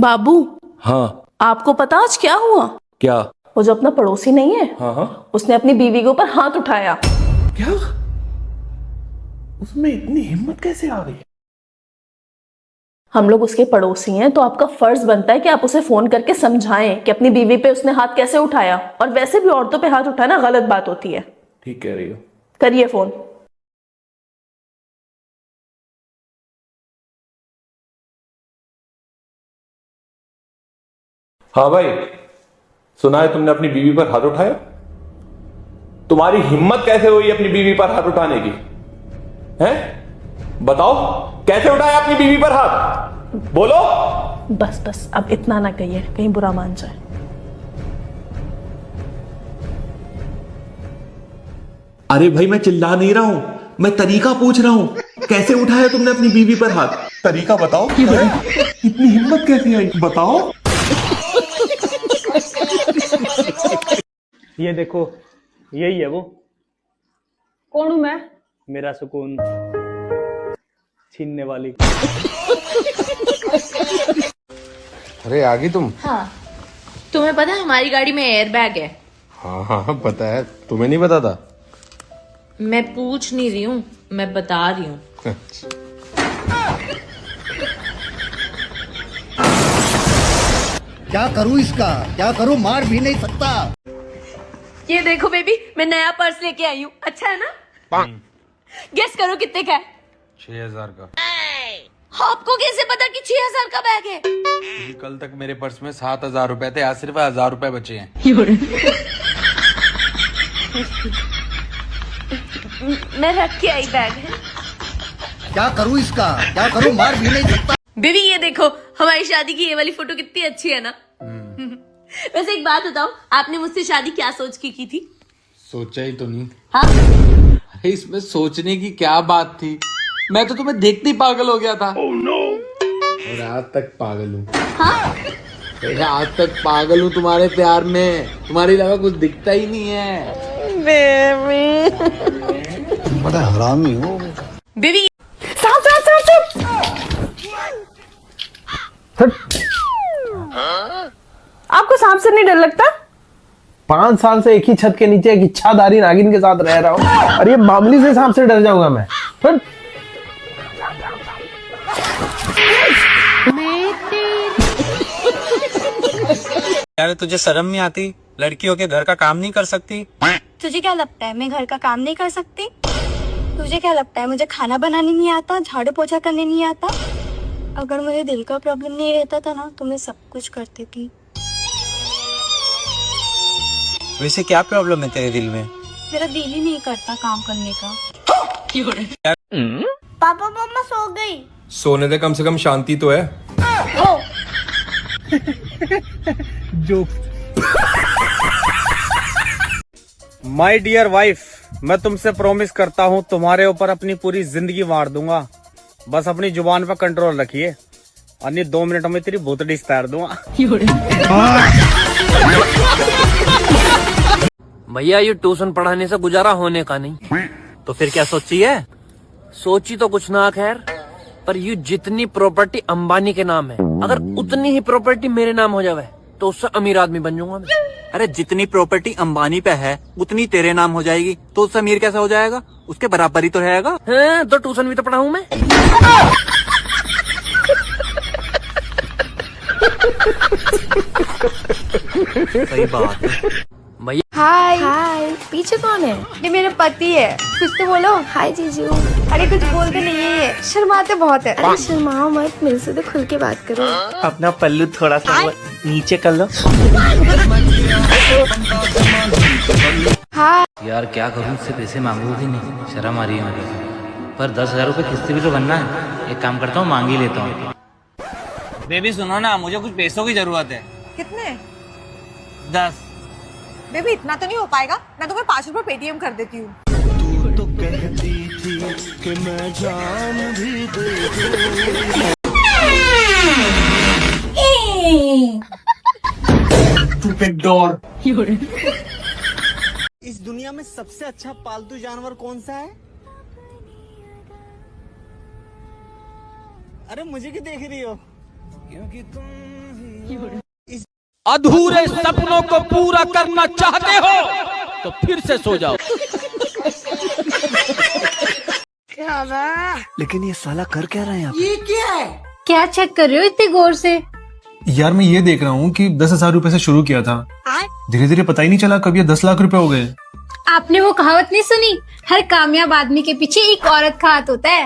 बाबू, हाँ। आपको पता आज क्या हुआ? क्या? वो जो अपना पड़ोसी नहीं है, हाँ, उसने अपनी बीवी के ऊपर हाथ उठाया। क्या? उसमें इतनी हिम्मत कैसे आ गई? हम लोग उसके पड़ोसी हैं, तो आपका फर्ज बनता है कि आप उसे फोन करके समझाएं कि अपनी बीवी पे उसने हाथ कैसे उठाया। और वैसे भी औरतों पे हाथ उठाना गलत बात होती है। ठीक कह रही हो। करिए फोन। हाँ भाई, सुना है तुमने अपनी बीवी पर हाथ उठाया? तुम्हारी हिम्मत कैसे हुई अपनी बीवी पर हाथ उठाने की? हैं? बताओ, कैसे उठाया अपनी बीवी पर हाथ? बोलो। बस बस, अब इतना ना कहिए, कहीं बुरा मान जाए। अरे भाई, मैं चिल्ला नहीं रहा हूं, मैं तरीका पूछ रहा हूं। कैसे उठाया तुमने अपनी बीवी पर हाथ? तरीका बताओ। इतनी हिम्मत कैसे आई, बताओ। ये देखो, यही है वो। कौन हूं मैं? मेरा सुकून छीनने वाली। अरे आ गई तुम? हाँ, तुम्हें पता है हमारी गाड़ी में एयर बैग है। हाँ हाँ हाँ, पता है। तुम्हें नहीं पता था? मैं पूछ नहीं रही हूँ, मैं बता रही हूँ। क्या करूं इसका, क्या करूं, मार भी नहीं सकता। ये देखो बेबी, मैं नया पर्स लेके आई हूँ। अच्छा है ना? गेस करो कितने का है? 6000 का। आपको कैसे पता कि 6000 का बैग है? क्योंकि कल तक मेरे पर्स में 7000 रुपए थे, आज सिर्फ 1000 रुपए बचे हैं। मैं रख के आई बैग है। क्या करूं इसका, क्या करूं, मार भी नहीं सकता। बेबी ये देखो, हमारी शादी की ये वाली फोटो कितनी अच्छी है ना। वैसे एक बात बताओ, आपने मुझसे शादी क्या सोच के की थी? सोचा ही तो नहीं। हाँ? अरे इसमें सोचने की क्या बात थी, मैं तो तुम्हें देखते ही पागल हो गया था। और आज तक पागल हूँ। हाँ? आज तक पागल हूँ तुम्हारे प्यार में, तुम्हारे अलावा कुछ दिखता ही नहीं है। बड़ा हरामी हो बेबी। साफ साफ साफ साफ। आपको सांप से नहीं डर लगता? 5 साल से एक ही छत के नीचे एक इच्छाधारी नागिन के साथ रह रहा हूँ, और ये मामूली से सांप से डर जाऊंगा मैं? यार तुझे शर्म नहीं आती? लड़की होके घर का काम नहीं कर सकती? तुझे क्या लगता है मैं घर का काम नहीं कर सकती? तुझे क्या लगता है मुझे खाना बनाने नहीं आता, झाड़ू पोछा करने नहीं आता? अगर मुझे दिल का प्रॉब्लम नहीं रहता था ना, तो मैं सब कुछ करती थी। वैसे क्या प्रॉब्लम है तेरे दिल में? मेरा दिल ही नहीं करता काम करने का। पापा मम्मा सो गई। सोने दे, कम से कम शांति तो है। जो माय डियर वाइफ, मैं तुमसे प्रॉमिस करता हूँ तुम्हारे ऊपर अपनी पूरी जिंदगी मार दूंगा। बस अपनी जुबान पर कंट्रोल रखिए, अन्य 2 मिनट में तेरी भूतड़ी तैर दूंगा। भैया ये ट्यूशन पढ़ाने से गुजारा होने का नहीं, तो फिर क्या सोची है? सोची तो कुछ ना खैर, पर ये जितनी प्रॉपर्टी अंबानी के नाम है, अगर उतनी ही प्रॉपर्टी मेरे नाम हो जावे तो उससे अमीर आदमी बन जाऊंगा मैं। अरे जितनी प्रॉपर्टी अंबानी पे है उतनी तेरे नाम हो जाएगी, तो उससे अमीर कैसा हो जाएगा? उसके बराबर ही तो रहेगा। हैं, तो ट्यूशन भी तो पढ़ाऊं मैं। सही बात है। भैया हाय हाय, पीछे कौन है? ये मेरे पति है। कुछ तो बोलो। हाय जीजू। अरे कुछ बोलते नहीं है, ये शर्माते बहुत है। अरे शर्माओ मत, मेरे से तो खुल के बात करो। अपना पल्लू थोड़ा सा नीचे कर लो। हाँ यार क्या करूं, इससे पैसे मांगू भी नहीं, शर्म आ रही है मुझे। पर 10,000 रुपए किस्त भी तो बनना है। एक काम करता हूँ, मांग ही लेता हूँ। बेबी सुनो ना, मुझे कुछ पैसों की जरूरत है। कितने? 10। बेबी इतना तो नहीं हो पाएगा, मैं तुम्हें 5 रुपए पेटीएम कर देती हूँ। तो कहती थी कि मैं जान भी दे दूं। इस दुनिया में सबसे अच्छा पालतू जानवर कौन सा है? अरे मुझे क्यों देख रही हो? अधूरे सपनों को पूरा करना चाहते हो तो फिर से सो जाओ। लेकिन ये साला कर क्या रहे हैं? ये क्या है? क्या चेक कर रहे हो इतनी गौर से? यार मैं ये देख रहा हूँ कि 10,000 रुपए से शुरू किया था, धीरे धीरे पता ही नहीं चला कब ये 10 लाख रुपए हो गए। आपने वो कहावत नहीं सुनी, हर कामयाब आदमी के पीछे एक औरत का हाथ होता है।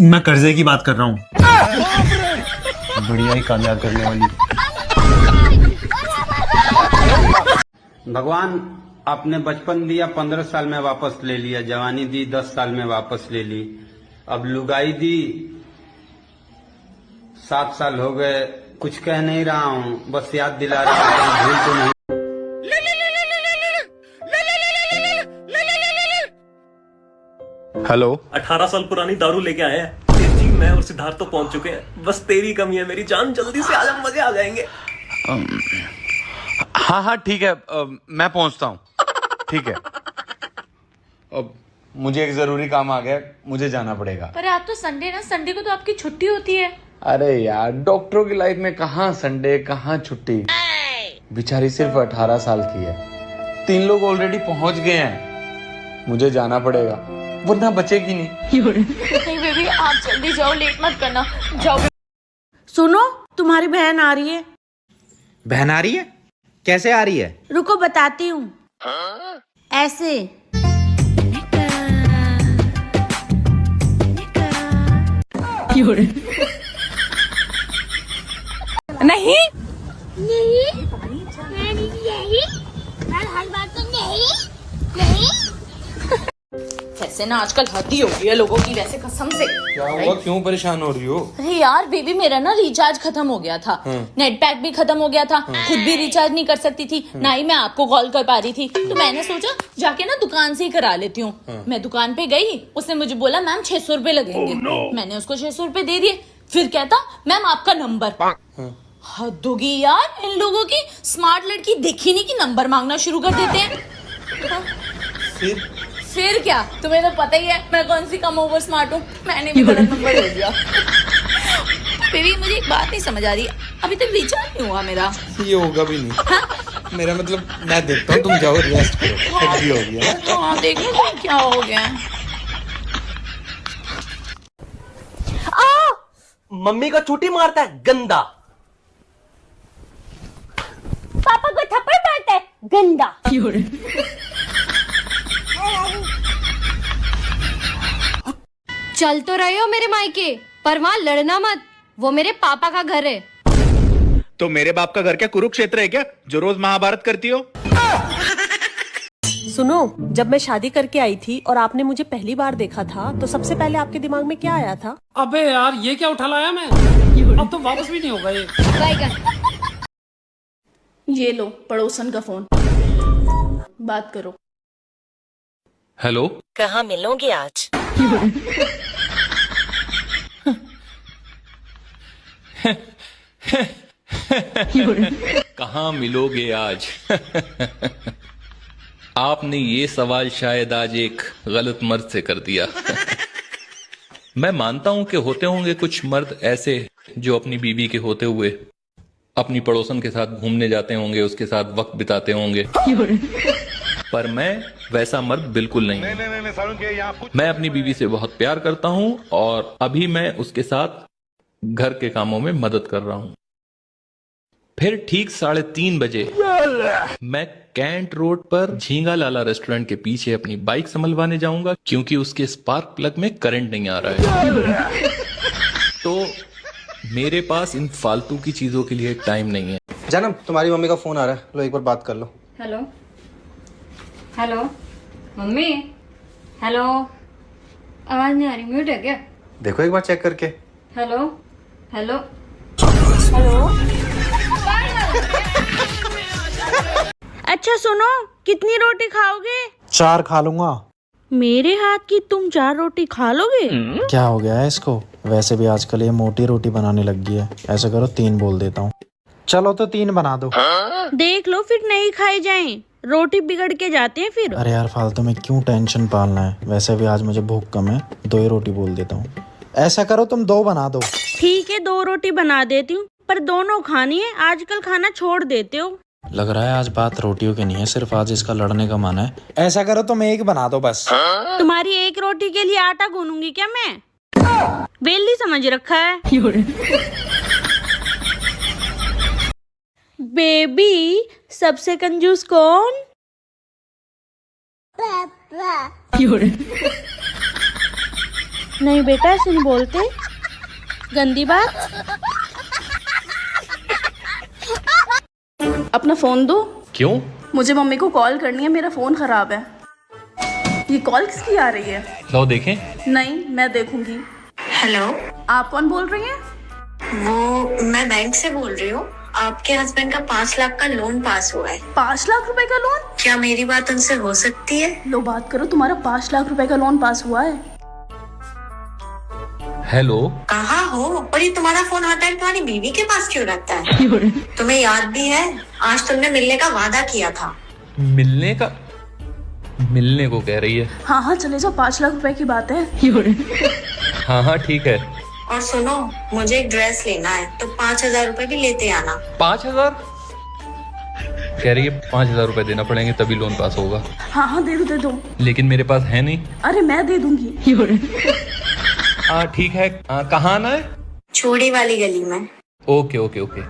मैं कर्जे की बात कर रहा हूँ। बढ़िया ही कामयाब करने वाली। भगवान आपने बचपन दिया 15 साल में वापस ले लिया, जवानी दी 10 साल में वापस ले ली, अब लुगाई दी 7 साल हो गए। कुछ कह नहीं रहा हूँ, बस याद दिला रहा हूँ, भूल तो नहीं। हेलो। 18 साल पुरानी दारू लेके आए हैं। जी मैं और सिद्धार्थ तो पहुंच चुके हैं, बस तेरी कमी है मेरी जान, जल्दी से आजा, मजे आ जाएंगे। हाँ हाँ ठीक है, मैं पहुंचता हूँ। ठीक है, अब मुझे एक जरूरी काम आ गया, मुझे जाना पड़ेगा। पर आज तो संडे ना, संडे को तो आपकी छुट्टी होती है। अरे यार, डॉक्टरों की लाइफ में कहाँ संडे कहाँ छुट्टी। बेचारी सिर्फ 18 साल की है, 3 लोग ऑलरेडी पहुंच गए हैं, मुझे जाना पड़ेगा वरना बचेगी नहीं। नहीं बेबी आप जल्दी जाओ, लेट मत करना, जाओ। सुनो, तुम्हारी बहन आ रही है। बहन आ रही है? कैसे आ रही है? रुको बताती हूँ। ऐसे नहीं वैसे ना आजकल हद ही हो गई है लोगों की, वैसे कसम से। क्या हुआ, क्यों परेशान हो रही हो? अरे यार बेबी मेरा ना रिचार्ज खत्म हो गया था, नेट पैक भी खत्म हो गया था, खुद भी रिचार्ज नहीं कर सकती थी, ना ही मैं आपको कॉल कर पा रही थी, तो मैंने सोचा जाके ना दुकान से ही करा लेती हूँ। मैं दुकान पे गई, उसने मुझे बोला मैम 600 रुपए लगेंगे। मैंने उसको 600 रुपए दे दिए, फिर कहता मैम आपका नंबर। हद होगी यार इन लोगों की, स्मार्ट लड़की देखी नहीं कि नंबर मांगना शुरू कर देते हैं। फिर क्या, तुम्हें तो पता ही है मैं कौन सी कम ओवर स्मार्ट हूँ, मैंने भी गलत नंबर दे दिया। बेबी मुझे एक बात नहीं समझ आ रही, अभी तक रिचार्ज नहीं हुआ मेरा। ये होगा भी नहीं। मेरा मतलब मैं देखता हूँ, तुम जाओ रेस्ट करो, हद भी हो गया। हाँ देख लो तुम क्या हो गया। मम्मी का चूटी मारता है गंदा, पापा को थप्पड़ मारता है गंदा। चल तो रहे हो मेरे मायके, पर वहाँ लड़ना मत, वो मेरे पापा का घर है। तो मेरे बाप का घर क्या कुरुक्षेत्र है क्या, जो रोज महाभारत करती हो? सुनो, जब मैं शादी करके आई थी और आपने मुझे पहली बार देखा था तो सबसे पहले आपके दिमाग में क्या आया था? अबे यार ये क्या उठा लाया मैं, अब तो वापस भी नहीं होगा ये। ये लो पड़ोसन का फोन, बात करो। हेलो। कहाँ मिलोगे आज? कहाँ मिलोगे आज? आपने ये सवाल शायद आज एक गलत मर्द से कर दिया। मैं मानता हूं कि होते होंगे कुछ मर्द ऐसे जो अपनी बीवी के होते हुए अपनी पड़ोसन के साथ घूमने जाते होंगे, उसके साथ वक्त बिताते होंगे, पर मैं वैसा मर्द बिल्कुल नहीं हूं। मैं अपनी बीवी से बहुत प्यार करता हूं और अभी मैं उसके साथ घर के कामों में मदद कर रहा हूं। फिर ठीक 3:30 बजे मैं कैंट रोड पर झींगा लाला रेस्टोरेंट के पीछे अपनी बाइक संभलवाने जाऊंगा, क्योंकि उसके स्पार्क प्लग में करंट नहीं आ रहा है। तो मेरे पास इन फालतू की चीजों के लिए टाइम नहीं है। जानम, तुम्हारी मम्मी का फोन आ रहा है, लो एक बार बात कर लो। हेलो हेलो मम्मी, हेलो, आवाज नहीं आ रही, म्यूट है क्या? देखो एक बार चेक करके। Hello hello hello. अच्छा सुनो, कितनी रोटी खाओगे? 4 खा लूंगा। मेरे हाथ की तुम 4 रोटी खा लोगे? क्या हो गया है इसको? वैसे भी आजकल ये मोटी रोटी बनाने लग गई है। ऐसा करो 3 बोल देता हूँ। चलो तो 3 बना दो। देख लो फिर नहीं खाए जाएं, रोटी बिगड़ के जाते हैं फिर। अरे यार फालतू में क्यों टेंशन पालना है, वैसे भी आज मुझे भूख कम है, 2 ही रोटी बोल देता हूँ। ऐसा करो तुम 2 बना दो। ठीक है 2 रोटी बना देती हूँ, पर दोनों खानी है। आजकल खाना छोड़ देते हो। लग रहा है आज बात रोटियों की नहीं है, सिर्फ आज इसका लड़ने का मन है। ऐसा करो तुम 1 बना दो बस। तुम्हारी 1 रोटी के लिए आटा गूंथूंगी क्या मैं? बेली समझ रखा है। बेबी सबसे कंजूस कौन? नहीं बेटा ऐसे नहीं बोलते, गंदी बात। अपना फोन दो। क्यों? मुझे मम्मी को कॉल करनी है, मेरा फोन खराब है। ये कॉल किसकी आ रही है? लो देखें। नहीं मैं देखूंगी। हेलो, आप कौन बोल रही हैं? वो मैं बैंक से बोल रही हूँ। आपके हस्बैंड का 5 लाख का लोन पास हुआ है। 5 लाख रुपए का लोन? क्या मेरी बात उनसे हो सकती है? लो बात करो, तुम्हारा 5 लाख रुपए का लोन पास हुआ है। हेलो, कहाँ हो? और ये तुम्हारा फोन हर टाइम तुम्हारी बीवी के पास क्यों रहता है? तुम्हें याद भी है आज तुमने मिलने का वादा किया था। मिलने का? मिलने को कह रही है? हाँ हाँ चले जाओ, 5 लाख रुपए की बात है। हाँ हाँ ठीक है। और सुनो, मुझे एक ड्रेस लेना है तो 5,000 रुपए भी लेते आना। 5,000? कह रही है 5,000 रुपए देना पड़ेंगे तभी लोन पास होगा। हाँ हाँ दे दो। लेकिन मेरे पास है नहीं। अरे मैं दे दूंगी। हाँ ठीक है। कहाँ आना है? छोड़ी वाली गली में। Okay okay okay.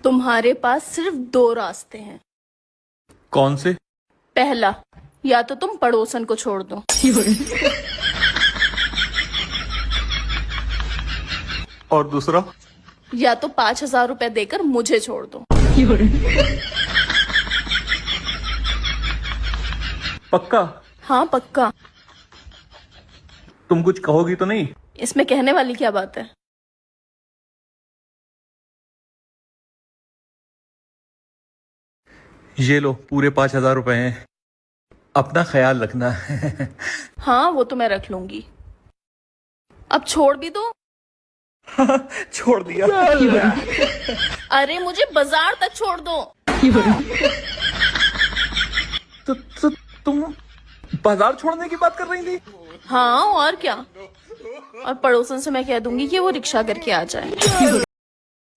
तुम्हारे पास सिर्फ 2 रास्ते हैं। कौन से? पहला, या तो तुम पड़ोसन को छोड़ दो। और दूसरा? या तो 5,000 रुपए देकर मुझे छोड़ दो। पक्का? हाँ पक्का। तुम कुछ कहोगी तो नहीं? इसमें कहने वाली क्या बात है? ये लो पूरे 5,000 रुपए हैं, अपना ख्याल रखना। हाँ वो तो मैं रख लूंगी। अब छोड़ भी दो। छोड़ दिया। अरे मुझे बाजार तक छोड़ दो। तो तुम बाजार छोड़ने की बात कर रही थी? हाँ और क्या। और पड़ोसन से मैं कह दूंगी कि वो रिक्शा करके आ जाए।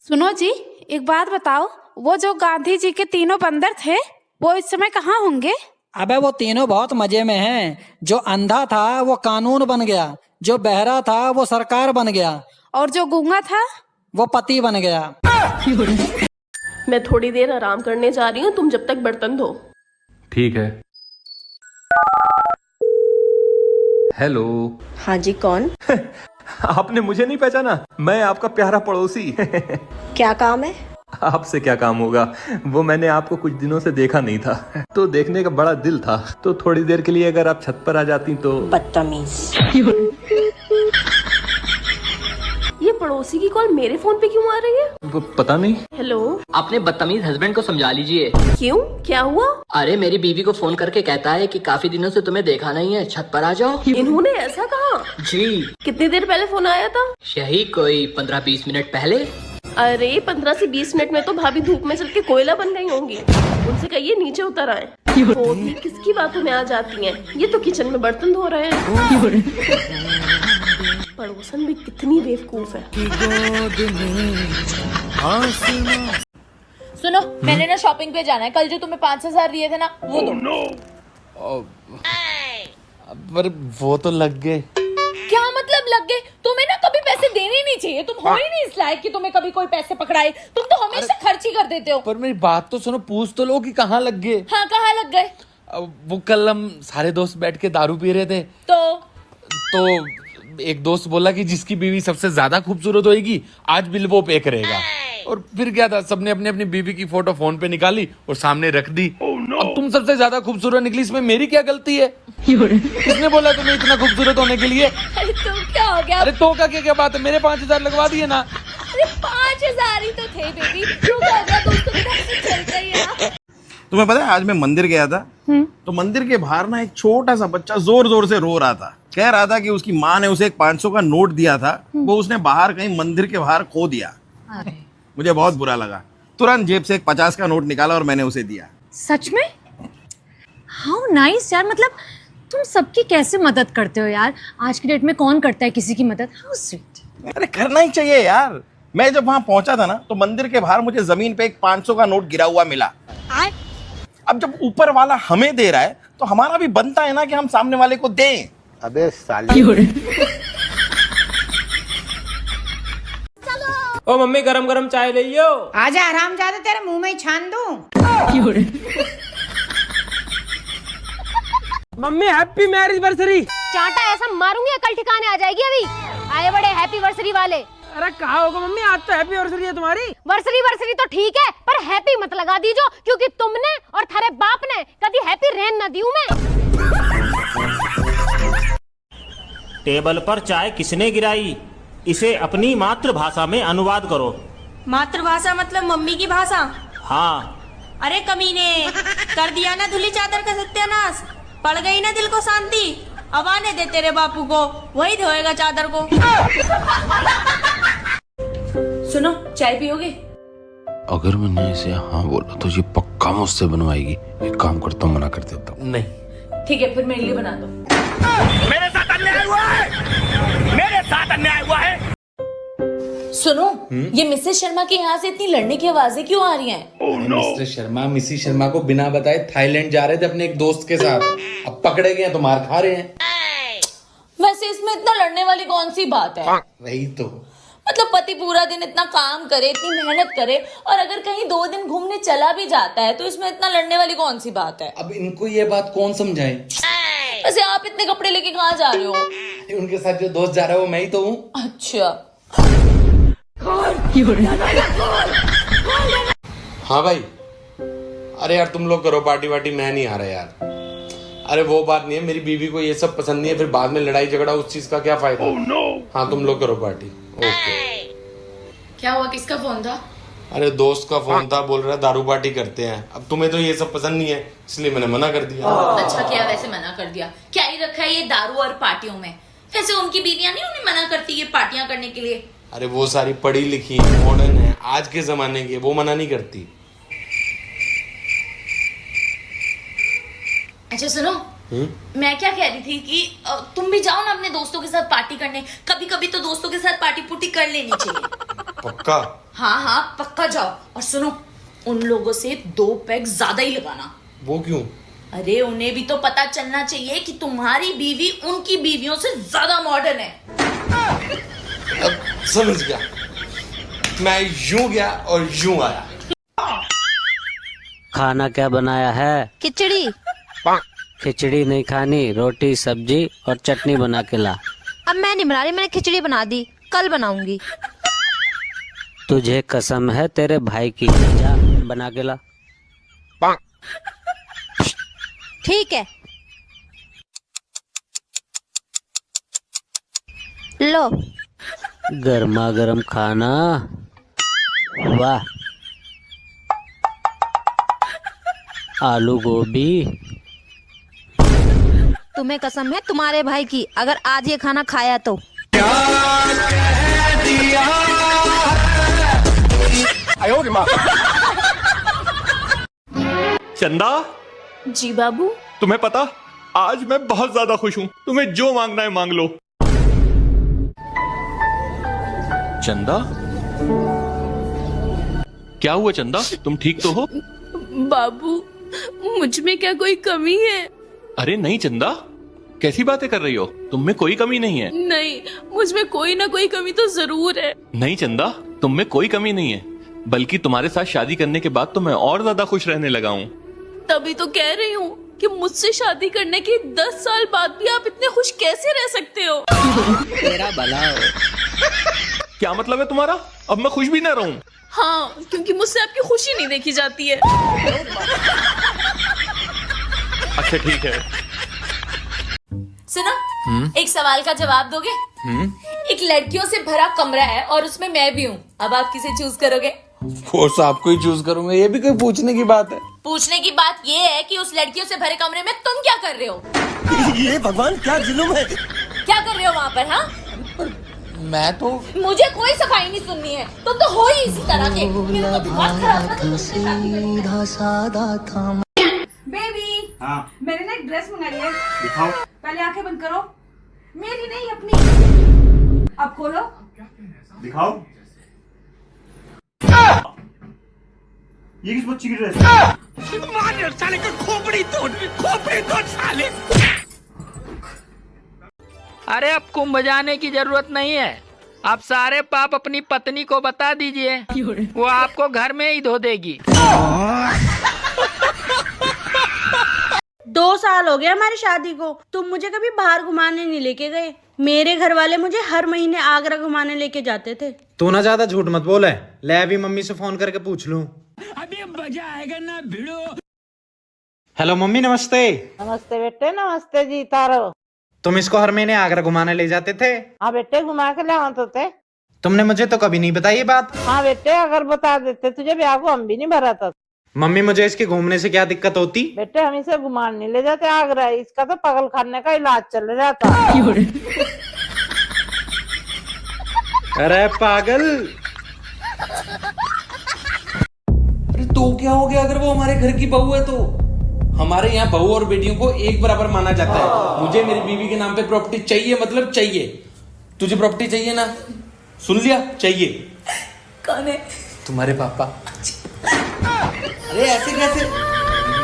सुनो जी, एक बात बताओ, वो जो गांधी जी के 3 बंदर थे वो इस समय कहाँ होंगे? अबे वो तीनों बहुत मजे में हैं। जो अंधा था वो कानून बन गया, जो बहरा था वो सरकार बन गया, और जो गूंगा था वो पति बन गया। मैं थोड़ी देर आराम करने जा रही हूँ, तुम जब तक बर्तन धो। ठीक है। हेलो। हाँ जी कौन? आपने मुझे नहीं पहचाना? मैं आपका प्यारा पड़ोसी। क्या काम है? आपसे क्या काम होगा, वो मैंने आपको कुछ दिनों से देखा नहीं था तो देखने का बड़ा दिल था, तो थोड़ी देर के लिए अगर आप छत पर आ जाती तो। बदतमीज। ये पड़ोसी की कॉल मेरे फोन पे क्यों आ रही है? वो पता नहीं। हेलो। अपने बदतमीज हस्बैंड को समझा लीजिए। क्यों, क्या हुआ? अरे मेरी बीवी को फोन करके कहता है कि काफी दिनों से तुम्हें देखा नहीं है, छत पर आ जाओ। इन्होंने ऐसा कहा? जी। कितनी देर पहले फोन आया था? यही कोई 15-20 मिनट पहले। अरे 15 से 20 मिनट में तो भाभी धूप में चल के कोयला बन गई होंगी। उनसे कहिए नीचे उतर आए। वो भी किसकी बातों में आ जाती हैं? ये तो किचन में बर्तन धो रहे हैं। पड़ोसन भी कितनी बेवकूफ है। सुनो, मैंने ना शॉपिंग पे जाना है। कल जो तुम्हें 5,000 दिए थे ना, वो दो। पर वो तो लग गए। क्या मतलब लग गए? तुम्हें ना कभी पैसे देने ही नहीं चाहिए। तुम हो ही नहीं इस लायक कि तुम्हें कभी कोई पैसे पकड़ाए। तुम तो हमेशा खर्च ही कर देते हो। पर मेरी बात तो सुनो, पूछ तो लो कि कहाँ लग गए। हाँ कहाँ लग गए? वो कल हम सारे दोस्त बैठ के दारू पी रहे थे तो एक दोस्त बोला कि जिसकी बीवी सबसे ज्यादा खूबसूरत होगी आज बिल वो पे करेगा। और फिर क्या था, सबने अपनी अपनी बीवी की फोटो फोन पे निकाली और सामने रख दी। अब तुम सबसे ज्यादा खूबसूरत निकली, इसमें मेरी क्या गलती है? किसने बोला तुम्हें इतना खूबसूरत होने के लिए? अरे तुम क्या हो गया? अरे तो का क्या बात है, मेरे 5,000 लगवा दिए ना। अरे 5,000 ही तो थे बेबी। क्यों क्या हो गया? दोस्तों के साथ चल रही है। तुम्हें पता है आज मैं मंदिर गया था तो मंदिर के बाहर ना एक छोटा सा बच्चा जोर जोर से रो रहा था। कह रहा था कि उसकी माँ ने उसे एक 500 का नोट दिया था, वो उसने बाहर कहीं मंदिर के बाहर खो दिया। मुझे बहुत बुरा लगा, तुरंत जेब से एक 50 का नोट निकाला और मैंने उसे दिया। सच में? हाउ नाइस यार। मतलब तुम सबकी कैसे मदद करते हो यार? आज की डेट में कौन करता है किसी की मदद? How sweet. अरे करना ही चाहिए यार। मैं जब वहां पहुंचा था ना तो मंदिर के बाहर मुझे जमीन पे एक 500 का नोट गिरा हुआ मिला। अब जब ऊपर वाला हमें दे रहा है तो हमारा भी बनता है ना कि हम सामने वाले को दें। अबे साली। ओ मम्मी गरम गरम चाय ले लियो। आजा हरामजादा, तेरे मुंह में ही छान दूं। Mummy happy marriage anniversary. चांटा ऐसा मारूंगी कल ठिकाने आ जाएगी। अभी आए बड़े हैप्पी एनिवर्सरी वाले। अरे कहा होगा मम्मी, आज तो हैप्पी एनिवर्सरी है तुम्हारी। वर्सरी तो ठीक है पर हैप्पी मत लगा दीजो, क्योंकि तुमने और थारे बाप ने कभी हैप्पी रहन न दियो मैं। टेबल पर चाय किसने गिराई? इसे अपनी मातृभाषा में अनुवाद करो। मातृभाषा मतलब मम्मी की भाषा? हाँ। अरे कमीने, कर दिया ना धुली चादर का सत्यानाश। पड़ गई ना दिल को शांति। अब आने दे तेरे बापू को, वही धोएगा चादर को। सुनो, चाय पियोगे? अगर मैंने इसे हाँ बोला तो ये पक्का मुझसे बनवाएगी। एक काम करता हूँ, मना कर देता हूँ। नहीं। ठीक है, फिर मेरे लिए बना दो। मेरे साथ अन्याय हुआ है, मेरे साथ अन्याय हुआ है। सुनो, ये मिसेस शर्मा के यहाँ से इतनी लड़ने की आवाजें क्यों आ रही हैं? मिस्टर शर्मा मिसेस शर्मा को बिना बताए थाईलैंड जा रहे थे अपने एक दोस्त के साथ। अब पकड़े गए तो मार खा रहे हैं। वैसे इसमें इतना लड़ने वाली कौन सी बात है? वही तो। मतलब पति पूरा दिन इतना काम करे, इतनी मेहनत करे, और अगर कहीं 2 दिन घूमने चला भी जाता है तो इसमें इतना लड़ने वाली कौन सी बात है? अब इनको ये बात कौन समझाए? वैसे आप इतने कपड़े लेके कहाँ जा रहे हो? उनके साथ जो दोस्त जा रहा है वो मैं ही तो हूँ। अच्छा। हाँ भाई, अरे यार तुम लोग करो पार्टी वार्टी, मैं नहीं आ रहा यार। अरे वो बात नहीं है, मेरी बीवी को ये सब पसंद नहीं है, फिर बाद में लड़ाई झगड़ा, उस चीज का क्या फायदा? हाँ तुम लोग करो पार्टी। ओके। क्या हुआ, किसका फोन था? अरे दोस्त का फोन था, बोल रहा है दारू पार्टी करते हैं। अब तुम्हें तो ये सब पसंद नहीं है, इसलिए मैंने मना कर दिया। अच्छा किया, वैसे मना कर दिया। क्या ही रखा है ये दारू और पार्टियों में? वैसे उनकी बीवियां नहीं उन्हें मना करती ये पार्टियां करने के लिए? अरे वो सारी पढ़ी लिखी है, मॉडर्न है, आज के जमाने की, वो मना नहीं करती। अच्छा सुनो, मैं क्या कह रही थी कि तुम भी जाओ ना अपने दोस्तों के साथ पार्टी करने। कभी कभी तो दोस्तों के साथ पार्टी पुर्टी कर लेनी चाहिए। पक्का? हाँ हाँ पक्का जाओ। और सुनो, उन लोगों से 2 पैग ज्यादा ही लगाना। वो क्यों? अरे उन्हें भी तो पता चलना चाहिए कि तुम्हारी बीवी उनकी बीवियों से ज्यादा मॉडर्न है। अब समझ गया, मैं यूं गया और यूं आया। खाना क्या बनाया है? खिचड़ी। खिचड़ी नहीं खानी, रोटी सब्जी और चटनी बना के ला। अब मैं नहीं बना रही, मैंने खिचड़ी बना दी, कल बनाऊंगी। तुझे कसम है तेरे भाई की, जा बना के ला। ठीक है, लो। गर्मा गर्म खाना, वाह। आलू गोभी। तुम्हें कसम है तुम्हारे भाई की, अगर आज ये खाना खाया तो। चंदा। जी बाबू। तुम्हें पता, आज मैं बहुत ज्यादा खुश हूँ। तुम्हें जो मांगना है मांग लो। चंदा, क्या हुआ चंदा, तुम ठीक तो हो? बाबू, मुझ में क्या कोई कमी है? अरे नहीं चंदा, कैसी बातें कर रही हो? तुम में कोई कमी नहीं है। नहीं, मुझ में कोई ना कोई कमी तो जरूर है। नहीं चंदा, तुम में कोई कमी नहीं है, बल्कि तुम्हारे साथ शादी करने के बाद तो मैं और ज्यादा खुश रहने लगा हूँ। तभी तो कह रही हूँ कि मुझसे शादी करने के 10 साल बाद भी आप इतने खुश कैसे रह सकते हो? तेरा भला हो। क्या मतलब है तुम्हारा? अब मैं खुश भी ना रहूं? हाँ, क्योंकि मुझसे आपकी खुशी नहीं देखी जाती है। अच्छा ठीक है। सुनो, एक सवाल का जवाब दोगे? एक लड़कियों से भरा कमरा है और उसमें मैं भी हूँ, अब आप किसे चूज करोगे? कोर्स आपको ही चूज करूंगा, ये भी कोई पूछने की बात है? पूछने की बात ये है कि उस लड़कियों से भरे कमरे में तुम क्या कर रहे हो? ये भगवान क्या जुल्म है? क्या कर रहे हो वहाँ पर? हाँ, मैं तो, मुझे कोई सफाई नहीं सुननी है, तुम तो हो ही इसी तरह के। मेरा तो दिमाग खराब है, तुमसे शादी करके। बेबी, मैंने ना एक ड्रेस मंगाई है। दिखाओ। पहले आंखें बंद करो। मेरी नहीं, अपनी। अब खोलो। दिखाओ। ये किस बच्ची की ड्रेस है? मार साले का खोपड़ी तोड़ साले। अरे अब कुंभ बजाने की जरूरत नहीं है, आप सारे पाप अपनी पत्नी को बता दीजिए, वो आपको घर में ही धो देगी। 2 साल हो गए हमारी शादी को, तुम मुझे कभी बाहर घुमाने नहीं लेके गए। मेरे घर वाले मुझे हर महीने आगरा घुमाने लेके जाते थे। तू ना ज्यादा झूठ मत बोले, ले अभी मम्मी से फोन करके पूछ लूं। अभी मजा आएगा ना भिड़ो। हेलो मम्मी, नमस्ते। नमस्ते बेटे। नमस्ते जी तारो। तुम इसको हर महीने आगरा घुमाने ले जाते थे? हाँ बेटे, घुमा के ले आते थे। तुमने मुझे तो कभी नहीं बताई ये बात। हाँ बेटे, अगर बता देते तुझे ब्याह को हम भी नहीं भराता। मम्मी मुझे इसके घूमने से क्या दिक्कत होती? बेटे हम इसे घुमाने नहीं ले जाते आगरा, इसका तो पागल खाने का इलाज चल जाता। अरे पागल। अरे तो क्या हो गया अगर वो हमारे घर की बहू है? तो हमारे यहाँ बहू और बेटियों को एक बराबर माना जाता है। मुझे मेरी बीवी के नाम पे प्रॉपर्टी चाहिए, मतलब चाहिए। तुझे प्रॉपर्टी चाहिए ना? सुन लिया, चाहिए। कौन है? तुम्हारे पापा। अरे ऐसे कैसे?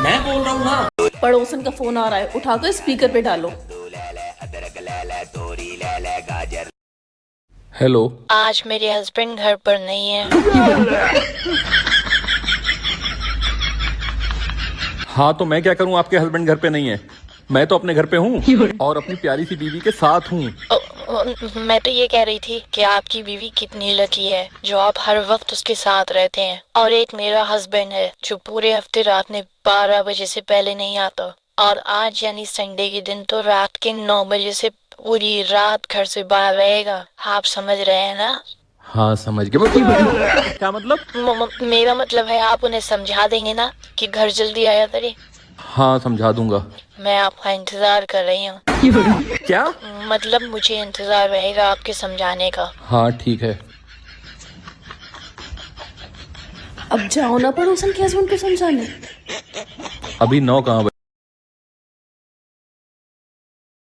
मैं बोल रहा हूँ ना। पड़ोसन का फोन आ रहा है, उठाकर स्पीकर पे डालो। हेलो। आज मेरे हस्बैंड घर पर नहीं है। हाँ तो मैं क्या करूँ, आपके हस्बैंड घर पे नहीं है, मैं तो अपने घर पे हूँ और अपनी प्यारी सी बीवी के साथ हूँ। मैं तो ये कह रही थी कि आपकी बीवी कितनी लकी है जो आप हर वक्त उसके साथ रहते हैं, और एक मेरा हस्बैंड है जो पूरे हफ्ते रात में 12 बजे से पहले नहीं आता, और आज यानी संडे के दिन तो रात के 9 बजे से पूरी रात घर से बाहर रहेगा। आप समझ रहे हैं ना? हाँ समझ गया। क्या मतलब? मेरा मतलब है आप उन्हें समझा देंगे ना कि घर जल्दी आया करे। हाँ समझा दूंगा। मैं आपका इंतजार कर रही हूँ। क्या मतलब मुझे इंतजार रहेगा आपके समझाने का। हाँ ठीक है। अब जाओ ना पड़ोसन के हस्बैंड को समझाने। अभी 9 कहाँ